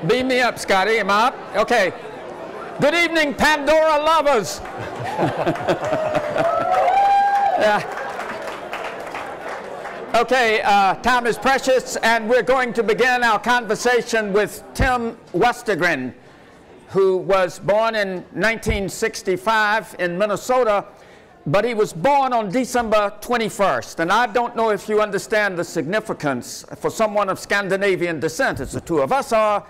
Beam me up, Scotty. Am I up? Okay. Good evening, Pandora lovers. Okay, time is precious, and we're going to begin our conversation with Tim Westergren, who was born in 1965 in Minnesota, but he was born on December 21st. And I don't know if you understand the significance for someone of Scandinavian descent, as the two of us are,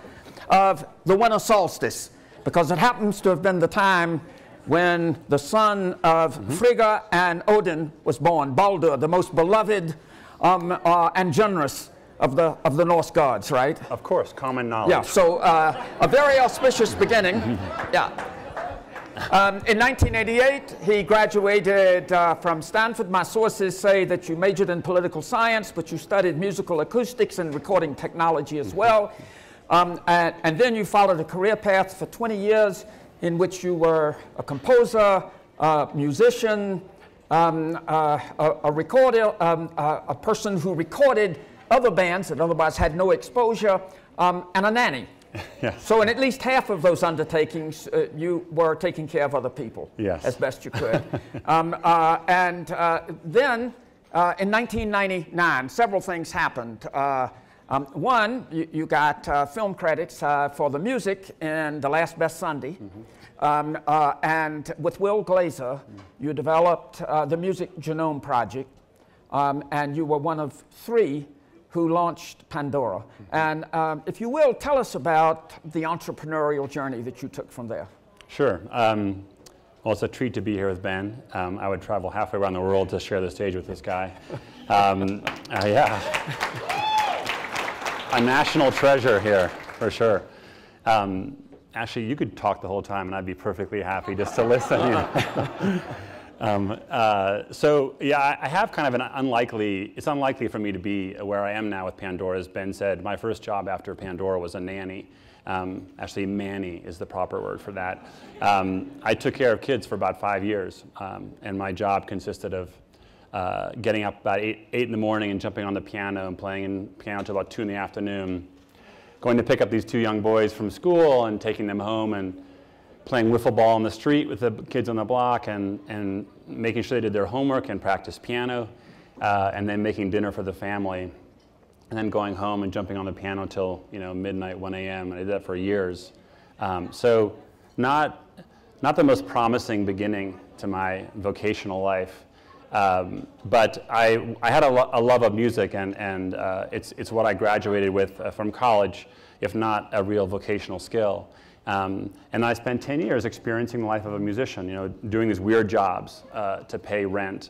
of the winter solstice, because it happens to have been the time when the son of Frigga and Odin was born, Baldur, the most beloved and generous of the Norse gods, right? Of course, common knowledge. Yeah, so a very auspicious beginning. Yeah. In 1988, he graduated from Stanford. My sources say that you majored in political science, but you studied musical acoustics and recording technology as well. And then you followed a career path for 20 years in which you were a composer, a musician, a recorder, a person who recorded other bands that otherwise had no exposure, and a nanny. Yes. So in at least half of those undertakings, you were taking care of other people, yes, as best you could. Then in 1999, several things happened. One, you got film credits for the music in The Last Best Sunday. And with Will Glazer, you developed the Music Genome Project, and you were one of 3 who launched Pandora. And if you will, tell us about the entrepreneurial journey that you took from there. Sure. Well, it's a treat to be here with Ben. I would travel halfway around the world to share the stage with this guy. Yeah. A national treasure here, for sure. Actually, you could talk the whole time, and I'd be perfectly happy just to listen. So yeah, I have kind of an it's unlikely for me to be where I am now with Pandora. As Ben said, my first job after Pandora was a nanny. Actually, manny is the proper word for that. I took care of kids for about 5 years, and my job consisted of getting up about 8 in the morning and jumping on the piano and playing piano until about 2 in the afternoon, going to pick up these 2 young boys from school and taking them home and playing wiffle ball on the street with the kids on the block and making sure they did their homework and practice piano, and then making dinner for the family, and then going home and jumping on the piano till midnight, 1 a.m. and I did that for years. So not the most promising beginning to my vocational life, but I had a love of music, and it's what I graduated with from college, if not a real vocational skill. And I spent 10 years experiencing the life of a musician, doing these weird jobs to pay rent.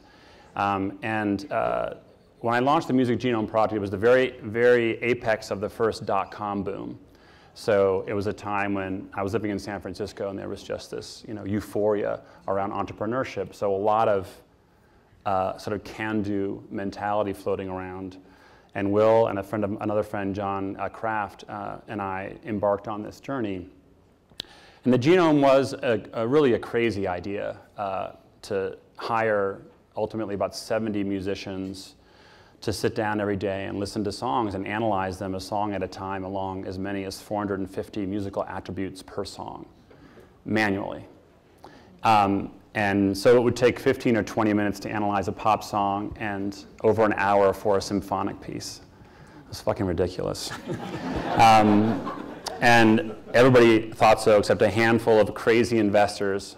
When I launched the Music Genome Project, it was the very, very apex of the first .com boom. So it was a time when I was living in San Francisco, and there was just this, euphoria around entrepreneurship. So a lot of sort of can-do mentality floating around. And Will and another friend, John Kraft, and I embarked on this journey. And the Genome was really a crazy idea to hire ultimately about 70 musicians to sit down every day and listen to songs and analyze them a song at a time along as many as 450 musical attributes per song, manually. And so it would take 15 or 20 minutes to analyze a pop song and over an hour for a symphonic piece. It was fucking ridiculous. And everybody thought so, except a handful of crazy investors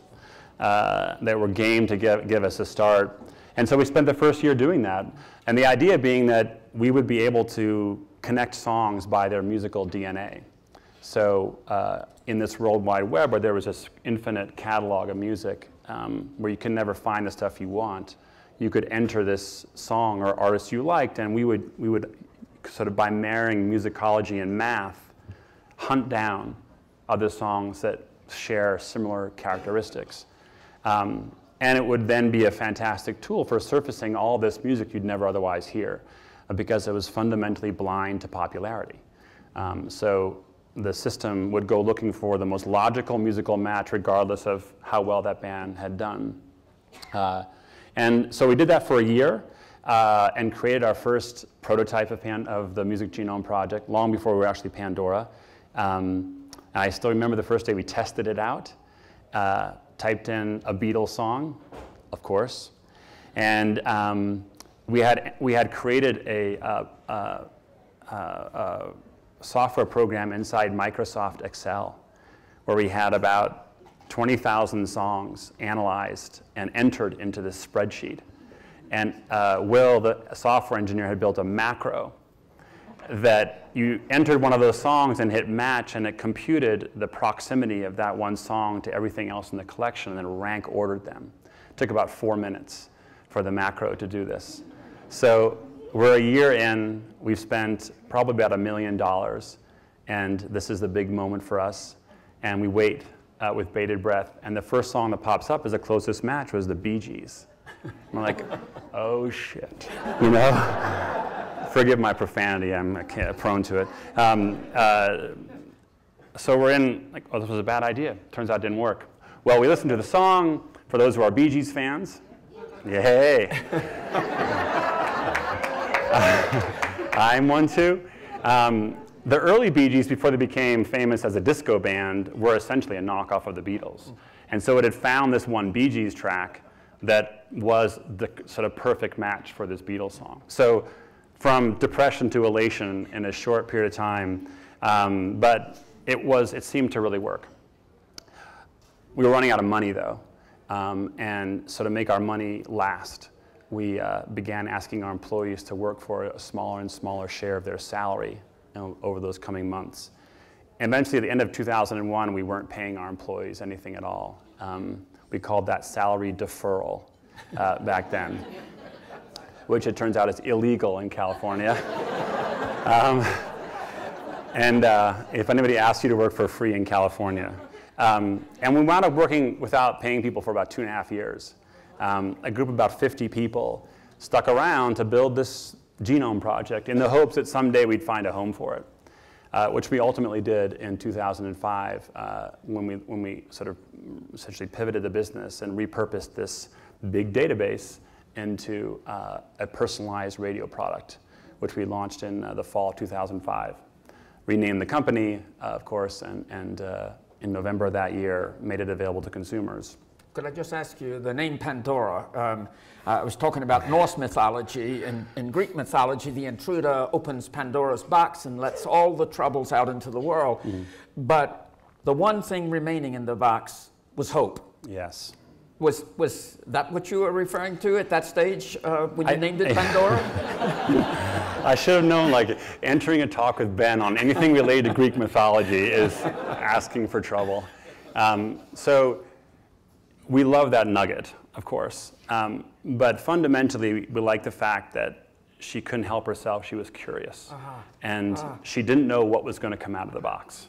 that were game to give us a start. And so we spent the first year doing that. And the idea being that we would be able to connect songs by their musical DNA. So in this World Wide Web, where there was this infinite catalog of music, where you can never find the stuff you want, you could enter this song or artist you liked, and we would sort of, by marrying musicology and math, hunt down other songs that share similar characteristics. And it would then be a fantastic tool for surfacing all this music you'd never otherwise hear, because it was fundamentally blind to popularity. So the system would go looking for the most logical musical match regardless of how well that band had done. And so we did that for a year and created our first prototype of the Music Genome Project long before we were actually Pandora. And I still remember the first day we tested it out, typed in a Beatles song, of course, and we had created a software program inside Microsoft Excel where we had about 20,000 songs analyzed and entered into this spreadsheet. And Will, the software engineer, had built a macro that you entered one of those songs and hit match, and it computed the proximity of that one song to everything else in the collection and then rank ordered them. It took about 4 minutes for the macro to do this. So we're a year in, we've spent probably about $1 million, and this is the big moment for us. And we wait with bated breath, and the first song that pops up as the closest match was the Bee Gees. I'm like, oh shit, you know? Forgive my profanity, I'm prone to it. So we're in, like, oh, this was a bad idea. Turns out it didn't work. Well, we listened to the song. For those who are Bee Gees fans, yay. I'm one too. The early Bee Gees, before they became famous as a disco band, were essentially a knockoff of the Beatles. And so it had found this one Bee Gees track that was the sort of perfect match for this Beatles song. So from depression to elation in a short period of time, but it seemed to really work. We were running out of money though, and so to make our money last, we began asking our employees to work for a smaller and smaller share of their salary over those coming months. And eventually, at the end of 2001, we weren't paying our employees anything at all. We called that salary deferral back then, which it turns out is illegal in California. And if anybody asks you to work for free in California. And we wound up working without paying people for about 2.5 years. A group of about 50 people stuck around to build this genome project in the hopes that someday we'd find a home for it, which we ultimately did in 2005 when we sort of essentially pivoted the business and repurposed this big database into a personalized radio product, which we launched in the fall of 2005. Renamed the company, of course, and in November of that year, made it available to consumers. Could I just ask you, the name Pandora, I was talking about Norse mythology. In Greek mythology, the intruder opens Pandora's box and lets all the troubles out into the world. Mm-hmm. But the one thing remaining in the box was hope. Yes. Was that what you were referring to at that stage when you named it Pandora? I should have known, like, entering a talk with Ben on anything related to Greek mythology is asking for trouble. So we love that nugget, of course. But fundamentally, we like the fact that she couldn't help herself. She was curious. And she didn't know what was going to come out of the box.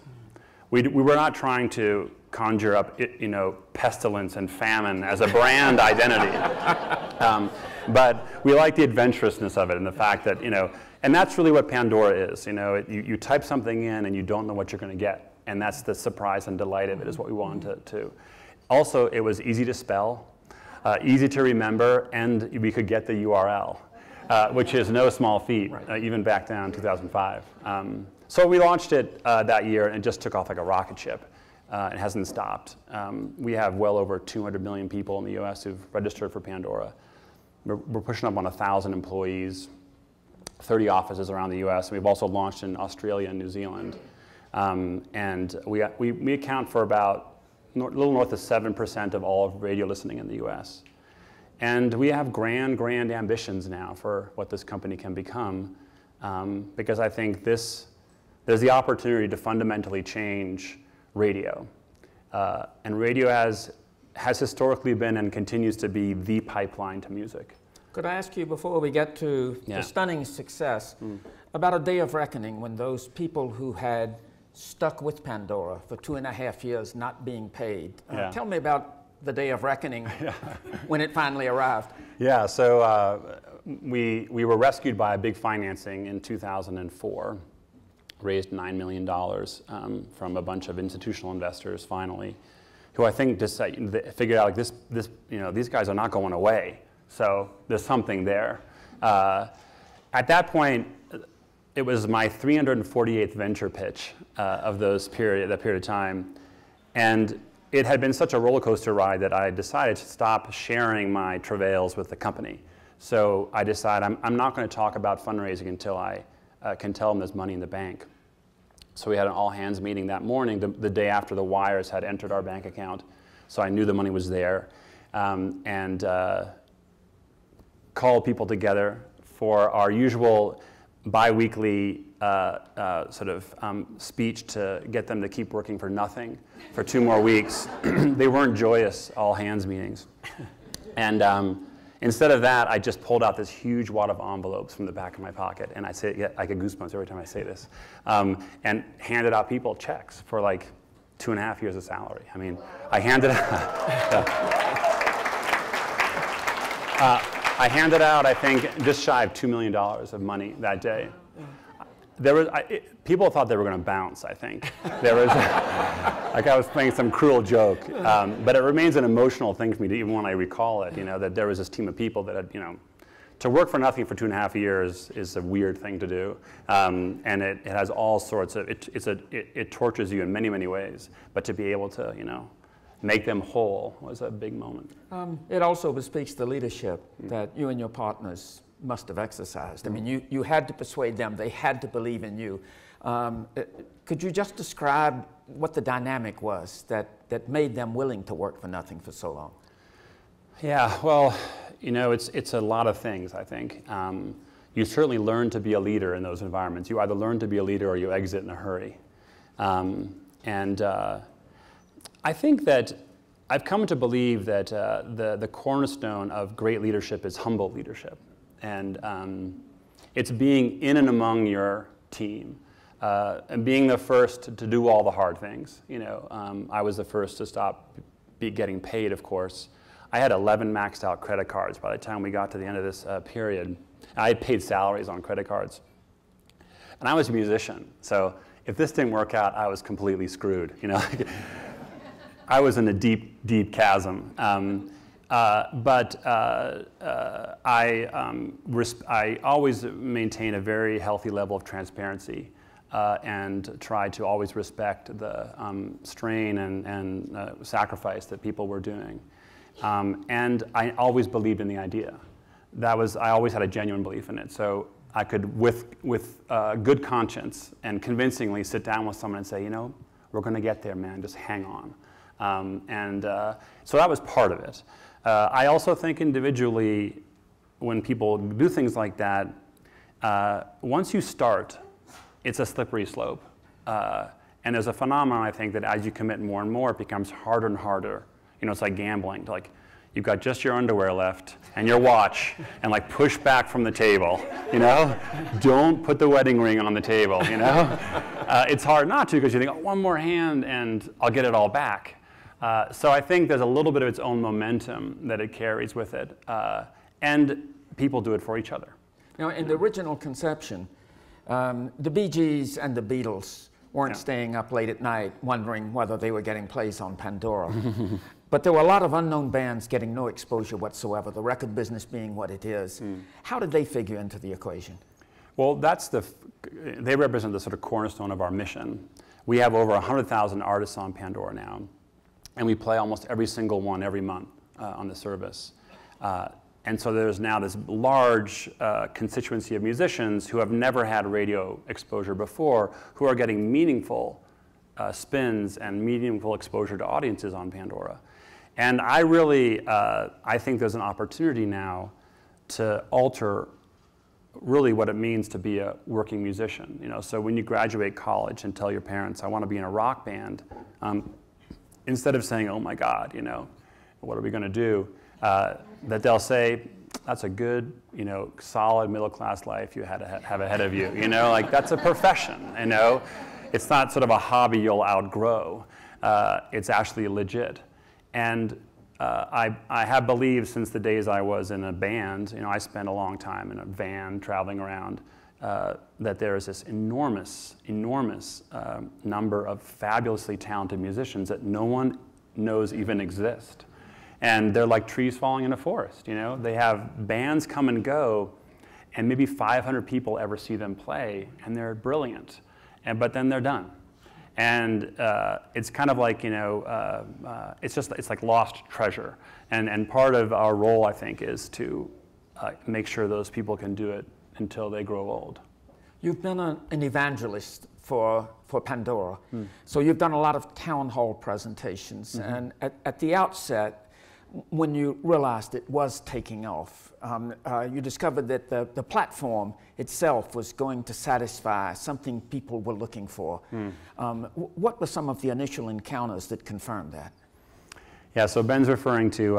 We were not trying to conjure up, you know, pestilence and famine as a brand identity. But we like the adventurousness of it and the fact that, you know, and that's really what Pandora is. You know, you type something in and you don't know what you're going to get. And that's the surprise and delight of it is what we wanted to. Also, it was easy to spell, easy to remember, and we could get the URL, which is no small feat, right. Even back down in 2005. So we launched it that year, and it just took off like a rocket ship. It hasn't stopped. We have well over 200 million people in the US who've registered for Pandora. We're pushing up on 1,000 employees, 30 offices around the US. We've also launched in Australia and New Zealand. And we account for about a little north of 7% of all of radio listening in the US. And we have grand ambitions now for what this company can become, because I think there's the opportunity to fundamentally change radio. And radio has historically been and continues to be the pipeline to music. Could I ask you, before we get to the stunning success, about a day of reckoning when those people who had stuck with Pandora for 2.5 years not being paid. Tell me about the day of reckoning when it finally arrived. Yeah, so we were rescued by a big financing in 2004, raised $9 million from a bunch of institutional investors finally, who I think just figured out like this, you know, these guys are not going away, so there's something there. At that point, it was my 348th venture pitch of that period of time. And it had been such a roller coaster ride that I decided to stop sharing my travails with the company. So I decided I'm not going to talk about fundraising until I can tell them there's money in the bank. So we had an all-hands meeting that morning, the day after the wires had entered our bank account. So I knew the money was there, and called people together for our usual bi-weekly speech to get them to keep working for nothing for 2 more weeks. They weren't joyous all-hands meetings. And instead of that, I just pulled out this huge wad of envelopes from the back of my pocket, and I get goosebumps every time I say this, and handed out people checks for like 2.5 years of salary. I mean, I handed out, I think, just shy of $2 million of money that day. People thought they were going to bounce, I think. There was, like I was playing some cruel joke, but it remains an emotional thing for me, even when I recall it, that there was this team of people that had, to work for nothing for 2.5 years is a weird thing to do, and it has all sorts of, it tortures you in many, many ways, but to be able to, make them whole was a big moment. It also bespeaks the leadership that you and your partners must have exercised. I mean, you had to persuade them, they had to believe in you. Could you just describe what the dynamic was that made them willing to work for nothing for so long? Yeah, well, it's a lot of things, I think. You certainly learn to be a leader in those environments. You either learn to be a leader or you exit in a hurry. I think that I've come to believe that the cornerstone of great leadership is humble leadership. And it's being in and among your team, and being the first to do all the hard things. I was the first to stop getting paid, of course. I had 11 maxed out credit cards by the time we got to the end of this period. I had paid salaries on credit cards. And I was a musician, so if this didn't work out, I was completely screwed. I was in a deep, deep chasm. But I always maintain a very healthy level of transparency and try to always respect the strain and sacrifice that people were doing. And I always believed in the idea. I always had a genuine belief in it. So I could, with good conscience and convincingly, sit down with someone and say, we're going to get there, man. Just hang on. So that was part of it. I also think individually, when people do things like that, once you start, it's a slippery slope. And there's a phenomenon, I think, that as you commit more and more, it becomes harder and harder. It's like gambling. You've got just your underwear left and your watch, and push back from the table, Don't put the wedding ring on the table, It's hard not to, because you think, oh, one more hand and I'll get it all back. So I think there's a little bit of its own momentum that it carries with it, and people do it for each other. In the original conception, the Bee Gees and the Beatles weren't staying up late at night wondering whether they were getting plays on Pandora. But there were a lot of unknown bands getting no exposure whatsoever, the record business being what it is. How did they figure into the equation? Well, they represent the sort of cornerstone of our mission. We have over 100,000 artists on Pandora now. And we play almost every single one every month on the service. And so there's now this large constituency of musicians who have never had radio exposure before, who are getting meaningful spins and meaningful exposure to audiences on Pandora. And I think there's an opportunity now to alter really what it means to be a working musician. So when you graduate college and tell your parents, I want to be in a rock band, instead of saying, oh my God, what are we going to do? That they'll say, that's a good, solid middle-class life you had to have ahead of you. That's a profession, It's not sort of a hobby you'll outgrow. It's actually legit. And I have believed since the days I was in a band, I spent a long time in a van traveling around, that there is this enormous, enormous number of fabulously talented musicians that no one knows even exist. And they're like trees falling in a forest, They have bands come and go, and maybe 500 people ever see them play, and they're brilliant, but then they're done. And it's kind of like, it's like lost treasure. And part of our role, I think, is to make sure those people can do it until they grow old. You've been an evangelist for Pandora. So you've done a lot of town hall presentations. And at the outset, when you realized it was taking off, you discovered that the platform itself was going to satisfy something people were looking for. What were some of the initial encounters that confirmed that? Yeah, so Ben's referring to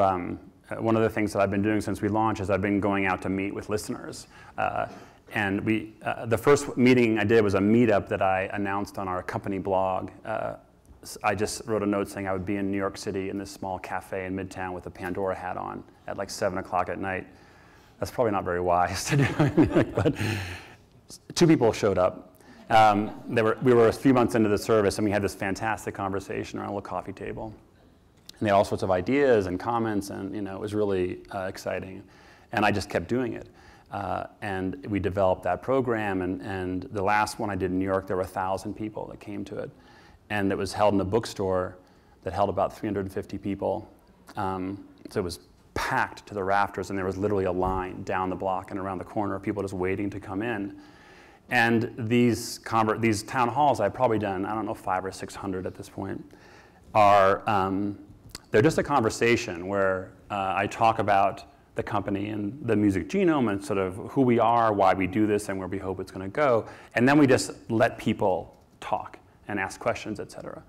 one of the things that I've been doing since we launched is I've been going out to meet with listeners. And the first meeting I did was a meetup that I announced on our company blog. I just wrote a note saying I would be in New York City in this small cafe in Midtown with a Pandora hat on at like 7 o'clock at night. That's probably not very wise to do, but 2 people showed up. We were a few months into the service, and we had this fantastic conversation around a little coffee table. And they had all sorts of ideas and comments, and it was really exciting. And I just kept doing it. And we developed that program, and the last one I did in New York, there were 1,000 people that came to it. And it was held in a bookstore that held about 350 people. So it was packed to the rafters, and there was literally a line down the block and around the corner of people just waiting to come in. And these town halls, I've probably done, I don't know, 500 or 600 at this point, are they're just a conversation where I talk about the company and the music genome and sort of who we are, why we do this, and where we hope it's going to go. And then we just let people talk and ask questions, et cetera.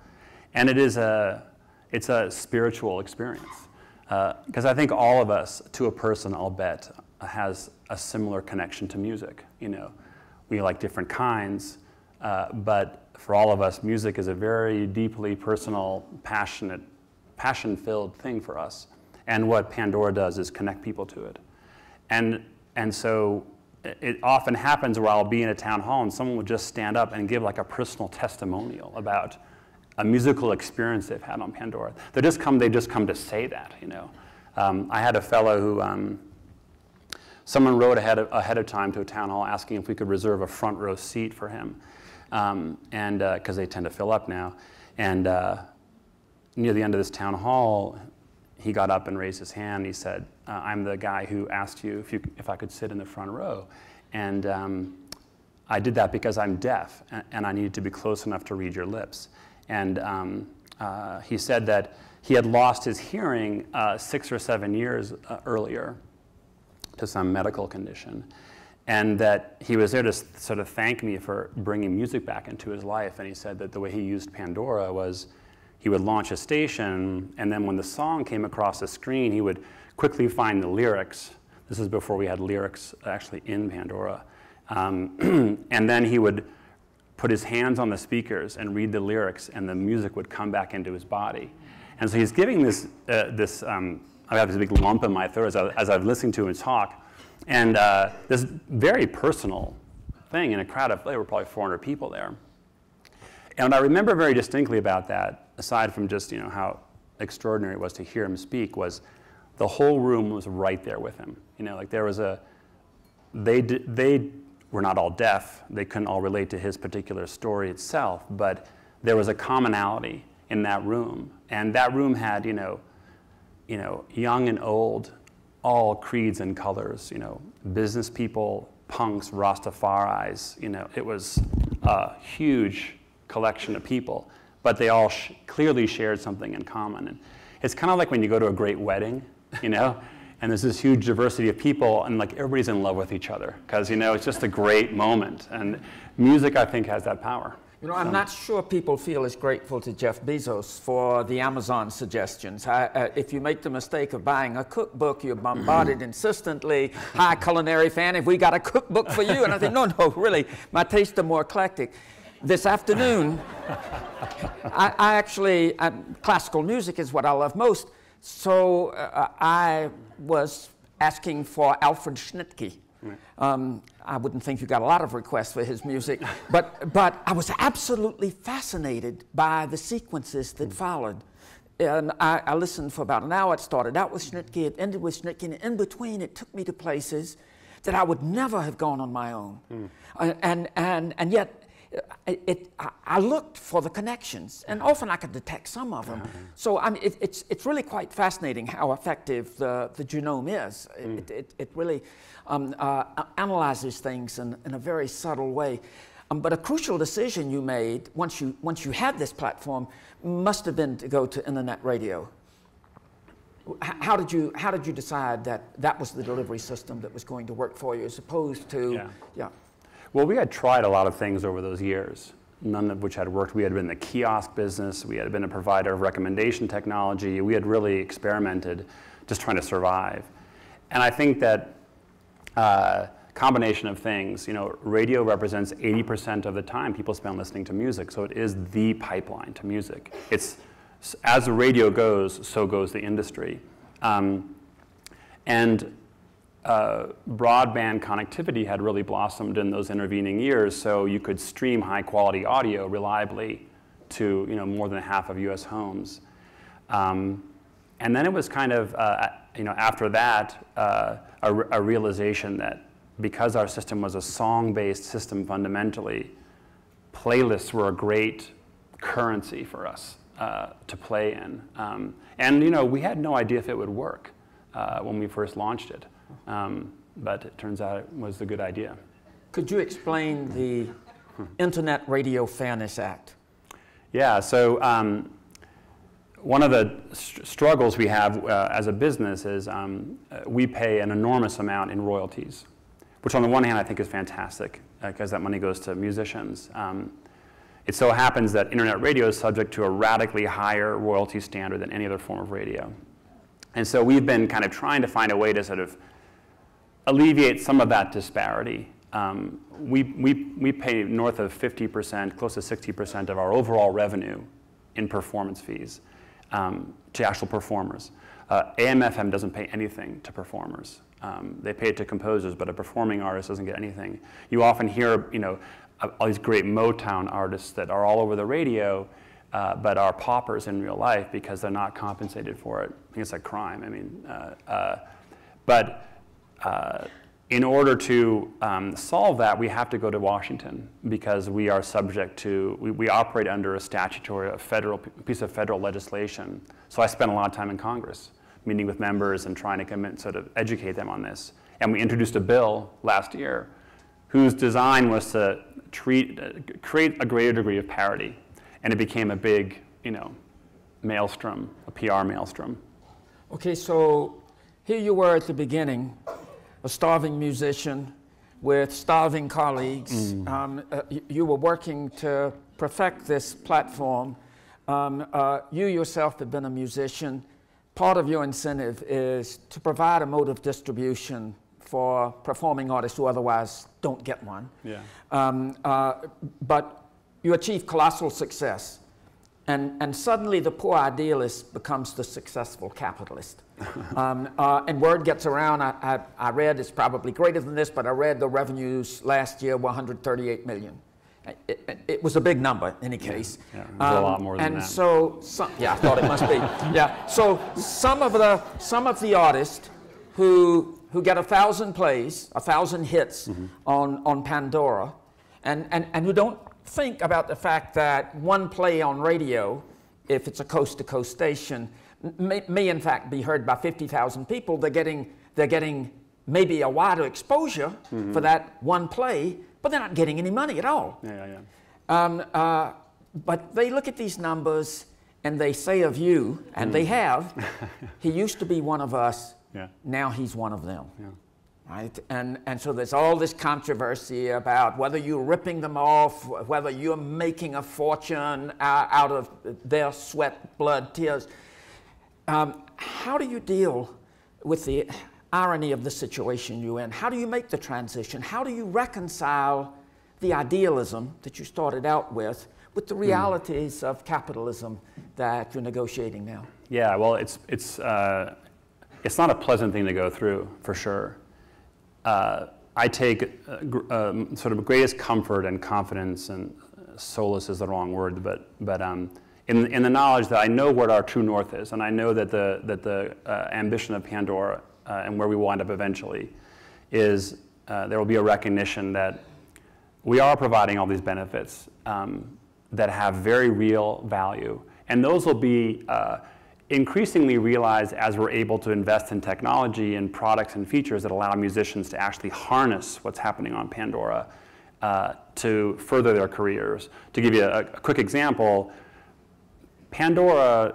And it's a spiritual experience. Because I think all of us, to a person, I'll bet, has a similar connection to music. We like different kinds, but for all of us, music is a very deeply personal, passion-filled thing for us. And what Pandora does is connect people to it. And so it often happens where I'll be in a town hall and someone will just stand up and give like a personal testimonial about a musical experience they've had on Pandora. They just come to say that, I had a fellow who, someone wrote ahead of time to a town hall asking if we could reserve a front row seat for him, and because they tend to fill up now. And near the end of this town hall, he got up and raised his hand. He said, I'm the guy who asked you if I could sit in the front row. And I did that because I'm deaf, and I needed to be close enough to read your lips. And he said that he had lost his hearing 6 or 7 years earlier to some medical condition, and that he was there to sort of thank me for bringing music back into his life. And he said that the way he used Pandora was he would launch a station, and then when the song came across the screen, he would quickly find the lyrics. This is before we had lyrics actually in Pandora. And then he would put his hands on the speakers and read the lyrics, and the music would come back into his body. And so he's giving this, I have this big lump in my throat as I've listened to him talk, and this very personal thing in a crowd of, there were probably 400 people there. And what I remember very distinctly about that, aside from just how extraordinary it was to hear him speak, was the whole room was right there with him. Like there was they were not all deaf. They couldn't all relate to his particular story itself, but there was a commonality in that room. And that room had, young and old, all creeds and colors, business people, punks, Rastafaris, it was a huge collection of people, but they all clearly shared something in common. And it's kind of like when you go to a great wedding, and there's this huge diversity of people, and like everybody's in love with each other, because it's just a great moment. And music, I think, has that power. I'm not sure people feel as grateful to Jeff Bezos for the Amazon suggestions. If you make the mistake of buying a cookbook, you're bombarded insistently. Hi, culinary fan, have we got a cookbook for you? And I think, no, really, my tastes are more eclectic. This afternoon, classical music is what I love most. So I was asking for Alfred Schnittke. I wouldn't think you got a lot of requests for his music, but I was absolutely fascinated by the sequences that followed. And I listened for about an hour. It started out with Schnittke, it ended with Schnittke, and in between it took me to places that I would never have gone on my own. And yet, I looked for the connections, and often I could detect some of them. So I mean, it's really quite fascinating how effective the genome is. It really analyzes things in a very subtle way. But a crucial decision you made once you had this platform must have been to go to internet radio. How did you decide that was the delivery system that was going to work for you, as opposed to Well, we had tried a lot of things over those years, none of which had worked. We had been in the kiosk business. We had been a provider of recommendation technology. We had really experimented just trying to survive. And I think that combination of things, radio represents 80% of the time people spend listening to music. So it is the pipeline to music. It's, as the radio goes, so goes the industry. Broadband connectivity had really blossomed in those intervening years, so you could stream high-quality audio reliably to more than half of U.S. homes. And then it was kind of, after that, a realization that because our system was a song-based system fundamentally, playlists were a great currency for us to play in. And we had no idea if it would work when we first launched it. But it turns out it was a good idea. Could you explain the Internet Radio Fairness Act? Yeah, so one of the struggles we have as a business is we pay an enormous amount in royalties, which on the one hand I think is fantastic because that money goes to musicians. It so happens that internet radio is subject to a radically higher royalty standard than any other form of radio. And so we've been kind of trying to find a way to sort of alleviate some of that disparity. We pay north of 50%, close to 60% of our overall revenue in performance fees to actual performers. AM/FM doesn't pay anything to performers. They pay it to composers, but a performing artist doesn't get anything. You often hear, all these great Motown artists that are all over the radio, but are paupers in real life because they're not compensated for it. I think it's a crime. I mean, in order to solve that, we have to go to Washington because we are subject to, we operate under a statutory, piece of federal legislation. So I spent a lot of time in Congress, meeting with members and trying to sort of educate them on this. And we introduced a bill last year whose design was to create a greater degree of parity. And it became a big, maelstrom, a PR maelstrom. Okay, so here you were at the beginning, a starving musician with starving colleagues. You were working to perfect this platform. You yourself have been a musician. Part of your incentive is to provide a mode of distribution for performing artists who otherwise don't get one. Yeah. But you achieve colossal success. And suddenly the poor idealist becomes the successful capitalist. And word gets around, I read, it's probably greater than this, but I read the revenues last year were 138 million. It was a big number in any case. Yeah, it was a lot more than that. And so, I thought it must be. Yeah, so some of the artists who get 1,000 plays, 1,000 hits on Pandora, and who don't think about the fact that one play on radio, if it's a coast-to-coast station, may in fact be heard by 50,000 people. They're getting maybe a wider exposure for that one play, but they're not getting any money at all. But they look at these numbers and they say of you, and they have, he used to be one of us, now he's one of them. Right? And so there's all this controversy about whether you're ripping them off, whether you're making a fortune out of their sweat, blood, tears. How do you deal with the irony of the situation you're in? How do you make the transition? How do you reconcile the idealism that you started out with the realities of capitalism that you're negotiating now? Yeah, well, it's not a pleasant thing to go through, for sure. I take sort of greatest comfort and confidence, and solace is the wrong word, but in the knowledge that I know what our true north is, and I know that the ambition of Pandora and where we will end up eventually is there will be a recognition that we are providing all these benefits that have very real value. And those will be increasingly realized as we're able to invest in technology and products and features that allow musicians to actually harness what's happening on Pandora to further their careers. To give you a quick example, Pandora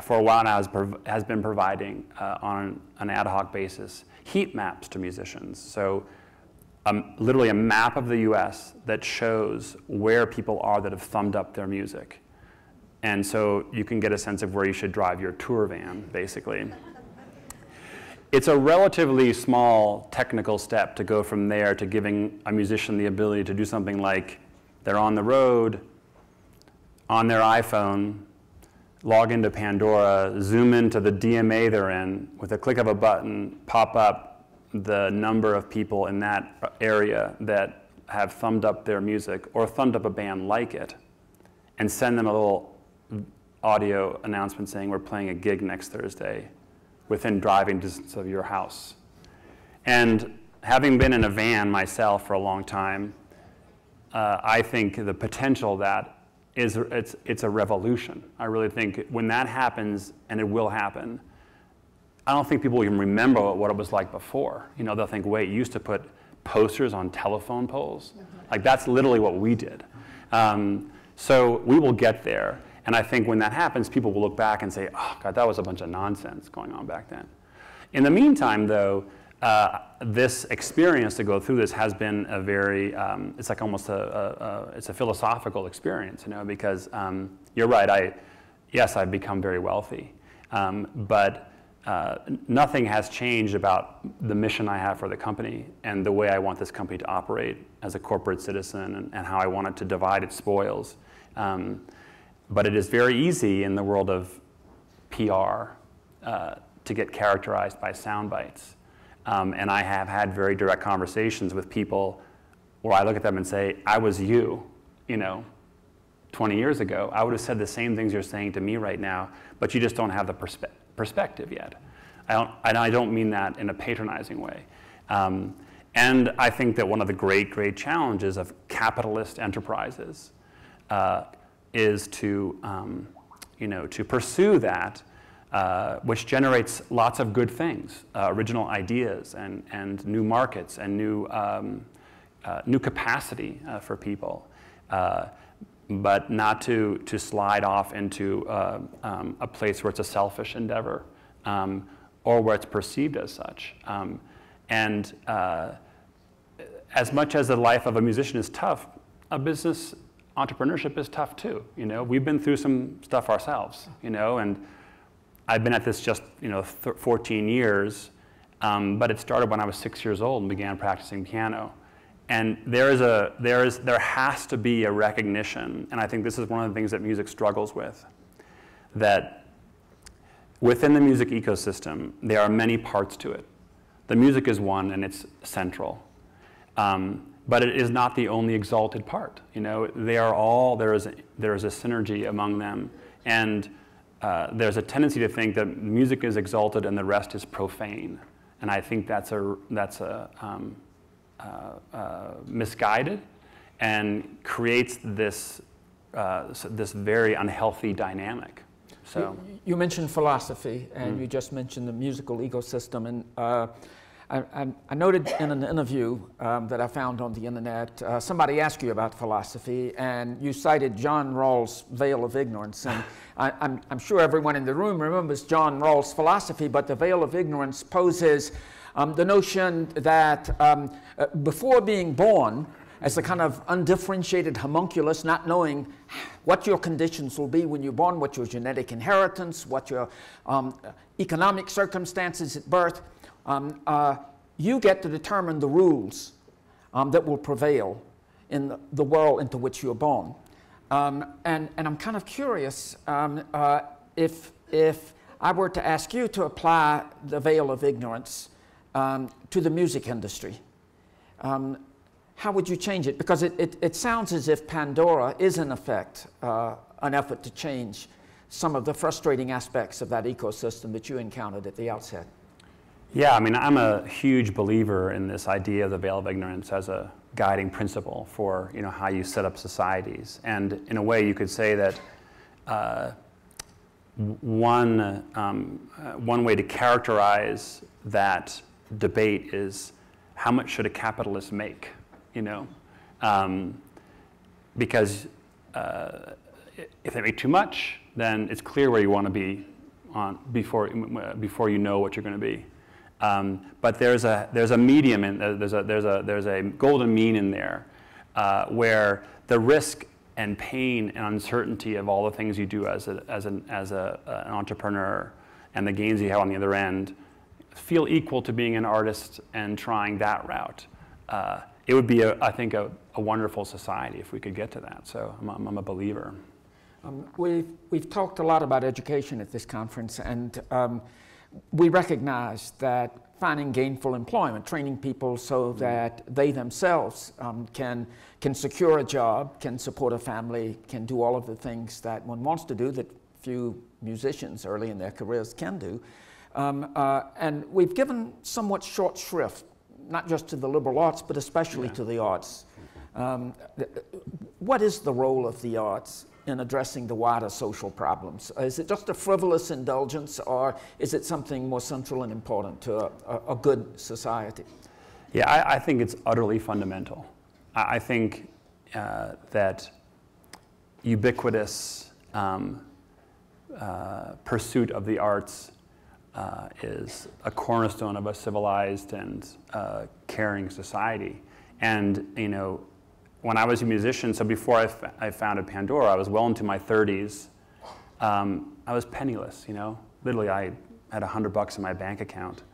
for a while now has been providing on an ad hoc basis heat maps to musicians. So literally a map of the US that shows where people are that have thumbed up their music. And so you can get a sense of where you should drive your tour van, basically. It's a relatively small technical step to go from there to giving a musician the ability to do something like they're on the road, on their iPhone, log into Pandora, zoom into the DMA they're in, with a click of a button, pop up the number of people in that area that have thumbed up their music or thumbed up a band like it, and send them a little audio announcement saying we're playing a gig next Thursday within driving distance of your house. And having been in a van myself for a long time, I think the potential that it's a revolution. I really think when that happens, and it will happen, I don't think people even remember what it was like before. You know, they'll think, wait, you used to put posters on telephone poles? Like, that's literally what we did. So we will get there. And I think when that happens, people will look back and say, oh, God, that was a bunch of nonsense going on back then. In the meantime, though, this experience to go through this has been a very, it's like almost it's a philosophical experience, you know, because you're right, yes, I've become very wealthy, but nothing has changed about the mission I have for the company and the way I want this company to operate as a corporate citizen and how I want it to divide its spoils. But it is very easy in the world of PR to get characterized by sound bites. And I have had very direct conversations with people where I look at them and say, I was you, you know, 20 years ago. I would have said the same things you're saying to me right now, but you just don't have the perspective yet. I don't mean that in a patronizing way. And I think that one of the great challenges of capitalist enterprises is to, you know, to pursue that, which generates lots of good things, original ideas and new markets and new capacity for people, but not to slide off into a place where it's a selfish endeavor or where it's perceived as such. And as much as the life of a musician is tough, a business entrepreneurship is tough too. You know, we've been through some stuff ourselves, you know, and I've been at this just, you know, 14 years, but it started when I was 6 years old and began practicing piano. And there has to be a recognition, and I think this is one of the things that music struggles with, that within the music ecosystem, there are many parts to it. The music is one, and it's central. But it is not the only exalted part. You know, they are all, there is a synergy among them. And there's a tendency to think that music is exalted and the rest is profane. And I think that's misguided and creates this, this very unhealthy dynamic. So you mentioned philosophy, and you just mentioned the musical ecosystem. And I noted in an interview that I found on the internet, somebody asked you about philosophy, and you cited John Rawls' Veil of Ignorance. And I'm sure everyone in the room remembers John Rawls' philosophy, but the Veil of Ignorance poses the notion that before being born, as a kind of undifferentiated homunculus, not knowing what your conditions will be when you're born, what your genetic inheritance, what your economic circumstances at birth, you get to determine the rules that will prevail in the world into which you're born. And I'm kind of curious if I were to ask you to apply the veil of ignorance to the music industry, how would you change it? Because it sounds as if Pandora is in effect an effort to change some of the frustrating aspects of that ecosystem that you encountered at the outset. Yeah, I mean, I'm a huge believer in this idea of the veil of ignorance as a guiding principle for, you know, how you set up societies. And in a way, you could say that one way to characterize that debate is how much should a capitalist make, you know? Because if they make too much, then it's clear where you want to be on before you know what you're going to be. But there's a medium, and there's a golden mean in there, where the risk and pain and uncertainty of all the things you do as an entrepreneur and the gains you have on the other end feel equal to being an artist and trying that route. It would be, I think, a wonderful society if we could get to that. So I'm a believer. We've talked a lot about education at this conference, and we recognize that finding gainful employment, training people so that they themselves can secure a job, can support a family, can do all of the things that one wants to do that few musicians early in their careers can do. And we've given somewhat short shrift, not just to the liberal arts, but especially to the arts. What is the role of the arts in addressing the wider social problems? Is it just a frivolous indulgence, or is it something more central and important to a good society? Yeah, I think it's utterly fundamental. I think that ubiquitous pursuit of the arts is a cornerstone of a civilized and caring society. And, you know, when I was a musician, so before I founded Pandora, I was well into my 30s. I was penniless, you know. Literally, I had $100 in my bank account.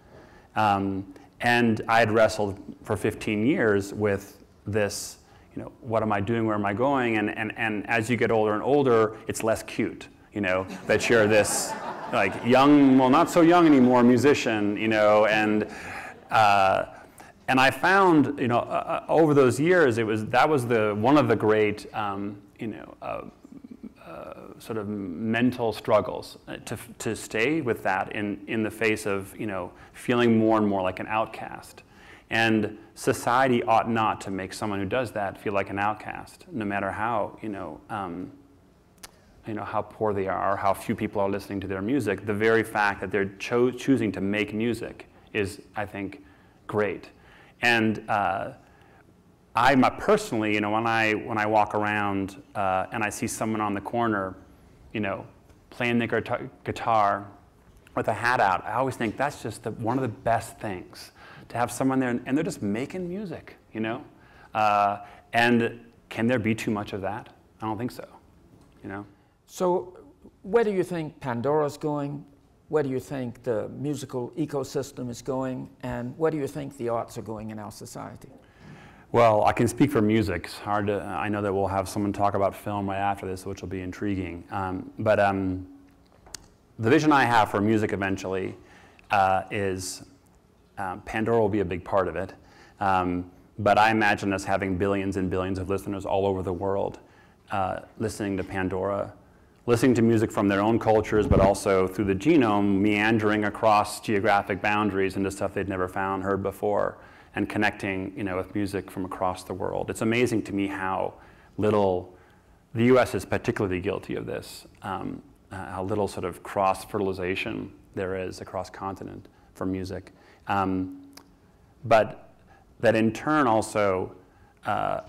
And I had wrestled for 15 years with this, you know, what am I doing, where am I going? And as you get older and older, it's less cute, you know, that you're this, like, young, well, not so young anymore musician, you know, and I found, you know, over those years, that was one of the great, you know, sort of mental struggles to stay with that in the face of, you know, feeling more and more like an outcast. And society ought not to make someone who does that feel like an outcast, no matter how, you know, how poor they are, or how few people are listening to their music. The very fact that they're choosing to make music is, I think, great. And I personally, you know, when I walk around and I see someone on the corner, you know, playing their guitar with a hat out, I always think that's just one of the best things, to have someone there and they're just making music, you know. And can there be too much of that? I don't think so, you know. So where do you think Pandora's going? Where do you think the musical ecosystem is going? And where do you think the arts are going in our society? Well, I can speak for music. It's hard to, I know that we'll have someone talk about film right after this, which will be intriguing. But the vision I have for music eventually is Pandora will be a big part of it. But I imagine us having billions and billions of listeners all over the world listening to Pandora, listening to music from their own cultures, but also through the genome, meandering across geographic boundaries into stuff they'd never heard before, and connecting, you know, with music from across the world. It's amazing to me how little, the US is particularly guilty of this, how little sort of cross-fertilization there is across continent for music. But that in turn also,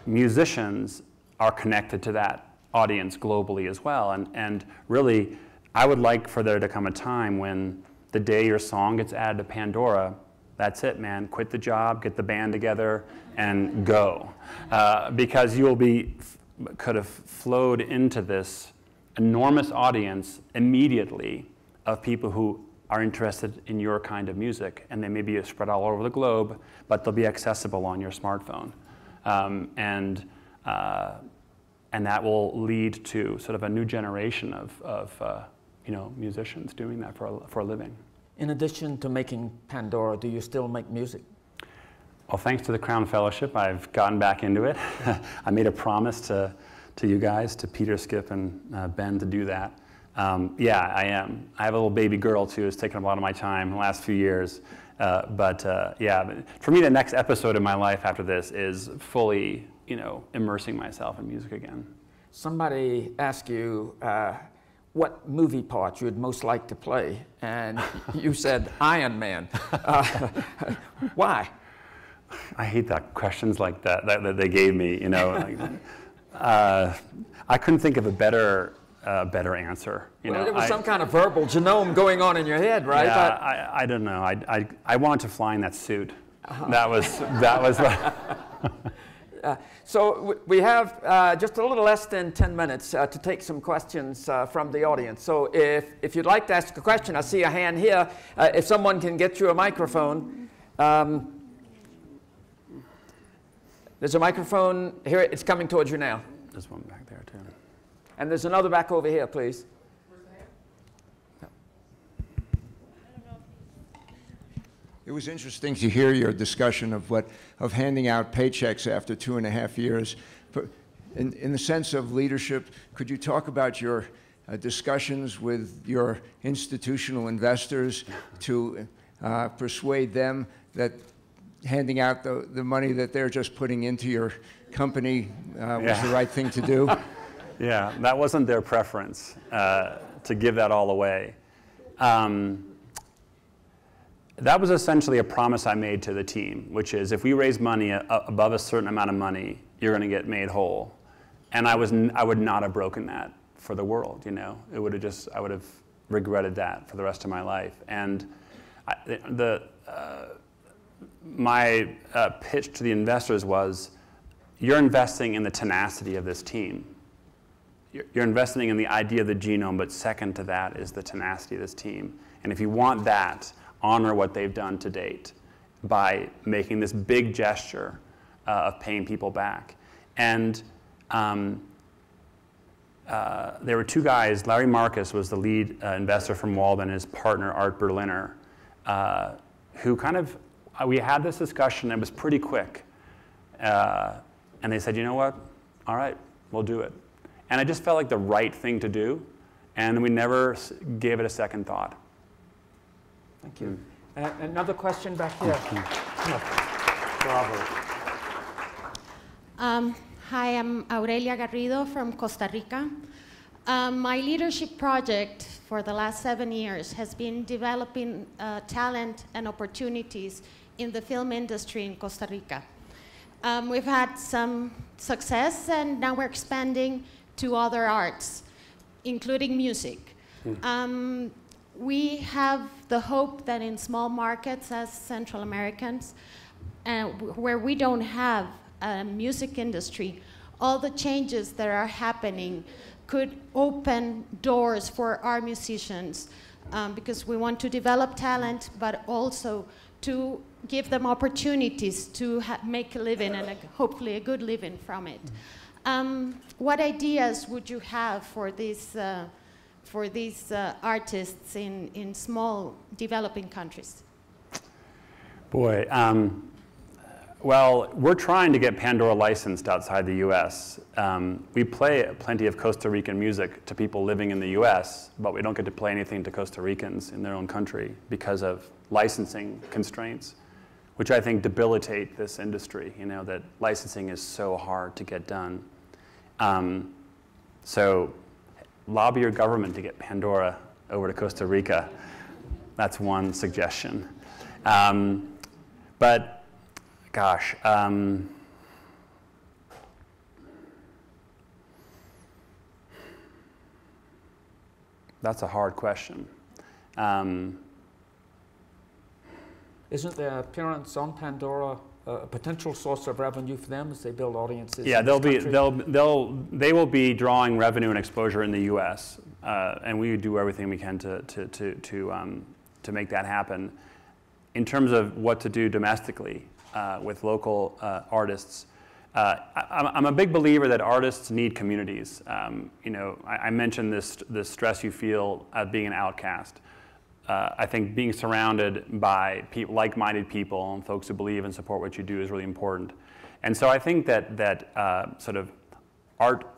musicians are connected to that audience globally as well. And really, I would like for there to come a time when the day your song gets added to Pandora, that's it, man. Quit the job, get the band together, and go. Because you will could have flowed into this enormous audience immediately of people who are interested in your kind of music. And they may be spread all over the globe, but they'll be accessible on your smartphone. And that will lead to sort of a new generation of you know, musicians doing that for a living. In addition to making Pandora, do you still make music? Well, thanks to the Crown Fellowship, I've gotten back into it. I made a promise to you guys, to Peter, Skip, and Ben to do that. Yeah, I am. I have a little baby girl too, who's taken a lot of my time in the last few years. Yeah, for me, the next episode of my life after this is fully, immersing myself in music again. Somebody asked you what movie part you'd most like to play, and you said Iron Man. Why? I hate that questions like that they gave me. I couldn't think of a better answer. Well, there was some kind of verbal genome going on in your head, right? Yeah, I don't know. I wanted to fly in that suit. That was what. So we have just a little less than 10 minutes to take some questions from the audience. So if you'd like to ask a question, I see a hand here. If someone can get you a microphone. There's a microphone here. It's coming towards you now. There's one back there too. And there's another back over here, please. It was interesting to hear your discussion of handing out paychecks after 2.5 years. In the sense of leadership, could you talk about your discussions with your institutional investors to persuade them that handing out the money that they're just putting into your company was the right thing to do? Yeah, that wasn't their preference, to give that all away. That was essentially a promise I made to the team, which is if we raise money above a certain amount of money, you're going to get made whole. And I would not have broken that for the world, It would have I would have regretted that for the rest of my life. And my pitch to the investors was, you're investing in the tenacity of this team. You're investing in the idea of the genome, but second to that is the tenacity of this team. And if you want that, honor what they've done to date by making this big gesture of paying people back. And there were two guys. Larry Marcus was the lead investor from Walden, and his partner, Art Berliner, who we had this discussion. It was pretty quick. And they said, you know what? All right, we'll do it. And it just felt like the right thing to do. And we never gave it a second thought. Thank you. Another question back here. Bravo. Hi, I'm Aurelia Garrido from Costa Rica. My leadership project for the last 7 years has been developing talent and opportunities in the film industry in Costa Rica. We've had some success, and now we're expanding to other arts, including music. We have the hope that in small markets as Central Americans, where we don't have a music industry, all the changes that are happening could open doors for our musicians, because we want to develop talent, but also to give them opportunities to make a living, and hopefully a good living from it. What ideas would you have for these artists in small developing countries? Boy, well, we're trying to get Pandora licensed outside the US. We play plenty of Costa Rican music to people living in the US, but we don't get to play anything to Costa Ricans in their own country because of licensing constraints, which I think debilitate this industry, that licensing is so hard to get done. So lobby your government to get Pandora over to Costa Rica. That's one suggestion. But gosh, that's a hard question. Isn't their appearance on Pandora a potential source of revenue for them as they build audiences? Yeah, they will be drawing revenue and exposure in the U.S. And we do everything we can to make that happen. In terms of what to do domestically with local artists, I'm a big believer that artists need communities. I mentioned this stress you feel at being an outcast. I think being surrounded by like-minded people and folks who believe and support what you do is really important. And so I think that sort of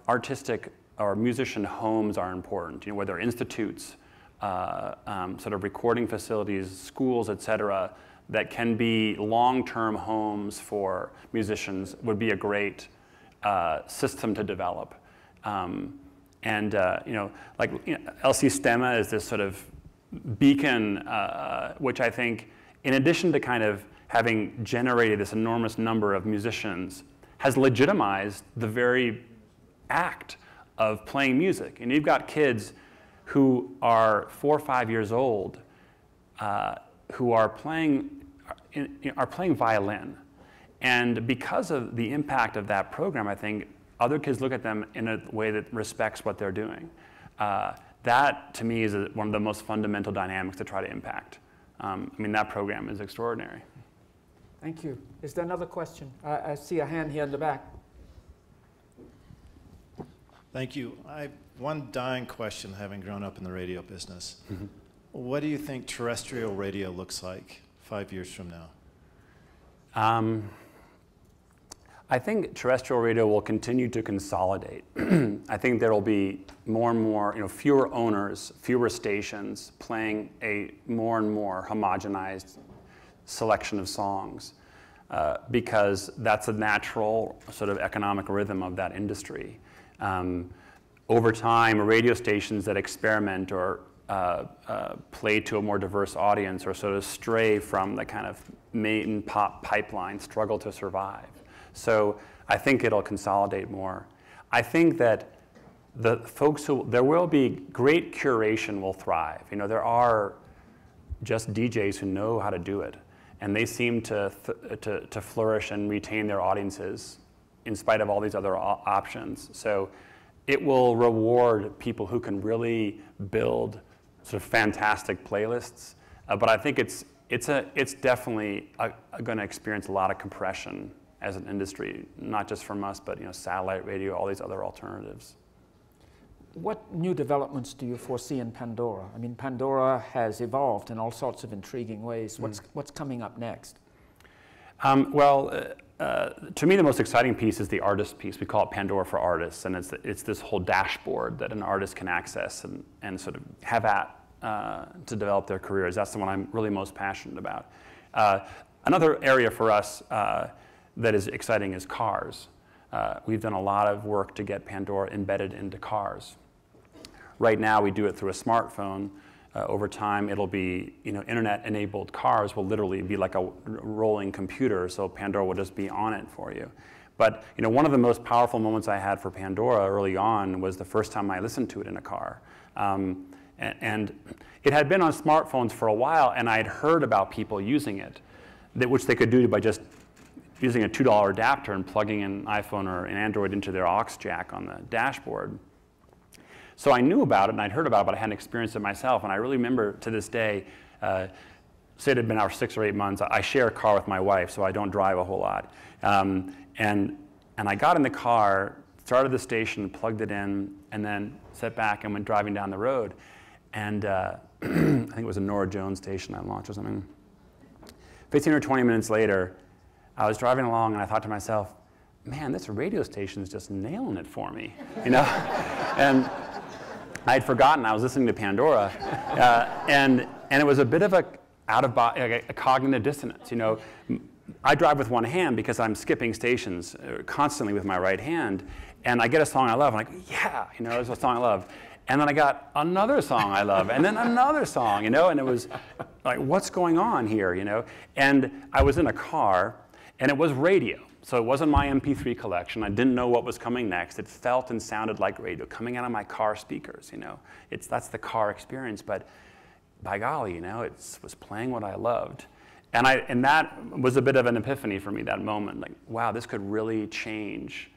artistic or musician homes are important, you know, whether institutes, sort of recording facilities, schools, et cetera, that can be long-term homes for musicians would be a great system to develop. You know, like, you know, LC Stemma is this sort of beacon, which I think, in addition to kind of having generated this enormous number of musicians, has legitimized the very act of playing music. And you've got kids who are 4 or 5 years old who are playing violin. And because of the impact of that program, I think other kids look at them in a way that respects what they're doing. That, to me, is one of the most fundamental dynamics to try to impact. I mean, that program is extraordinary. Thank you. Is there another question? I see a hand here in the back. Thank you. One dying question, having grown up in the radio business. Mm-hmm. What do you think terrestrial radio looks like 5 years from now? I think terrestrial radio will continue to consolidate. I think there will be more and more, you know, fewer owners, fewer stations playing a more and more homogenized selection of songs, because that's a natural sort of economic rhythm of that industry. Over time, radio stations that experiment or play to a more diverse audience or sort of stray from the kind of main pop pipeline struggle to survive. So I think it'll consolidate more. I think that the folks there will be great curation will thrive. You know, there are just DJs who know how to do it, and they seem to flourish and retain their audiences in spite of all these other options. So it will reward people who can really build sort of fantastic playlists. But I think it's definitely going to experience a lot of compression as an industry, not just from us, but, you know, satellite radio, all these other alternatives. What new developments do you foresee in Pandora? I mean, Pandora has evolved in all sorts of intriguing ways. What's coming up next? To me, the most exciting piece is the artist piece. We call it Pandora for Artists, and it's this whole dashboard that an artist can access and sort of have to develop their careers. That's the one I'm really most passionate about. Another area for us that is exciting is cars. We've done a lot of work to get Pandora embedded into cars. Right now, we do it through a smartphone. Over time, it'll be, you know, internet-enabled cars will literally be like a rolling computer, so Pandora will just be on it for you. But, you know, one of the most powerful moments I had for Pandora early on was the first time I listened to it in a car. And it had been on smartphones for a while, and I had heard about people using it, which they could do by just using a $2 adapter and plugging an iPhone or an Android into their aux jack on the dashboard. So I knew about it and I'd heard about it, but I hadn't experienced it myself. And I really remember to this day, say it had been our 6 or 8 months, I share a car with my wife, so I don't drive a whole lot. And I got in the car, started the station, plugged it in, and then sat back and went driving down the road. And I think it was a Norah Jones station I launched or something. 15 or 20 minutes later, I was driving along and I thought to myself, man, this radio station is just nailing it for me, you know? And I'd forgotten I was listening to Pandora, and it was a bit of a cognitive dissonance, you know? I drive with one hand because I'm skipping stations constantly with my right hand, and I get a song I love, and I'm like, yeah, you know, it's a song I love. And then I got another song I love, and then another song, you know, and it was like, what's going on here, you know? And I was in a car, and it was radio. So it wasn't my MP3 collection. I didn't know what was coming next. It felt and sounded like radio coming out of my car speakers, you know. That's the car experience, but by golly, you know, it was playing what I loved. And that was a bit of an epiphany for me, that moment. Like, wow, this could really change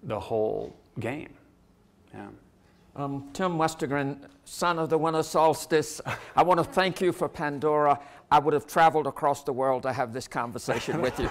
the whole game. Yeah. Tim Westergren, son of the winter solstice, I want to thank you for Pandora. I would have traveled across the world to have this conversation with you.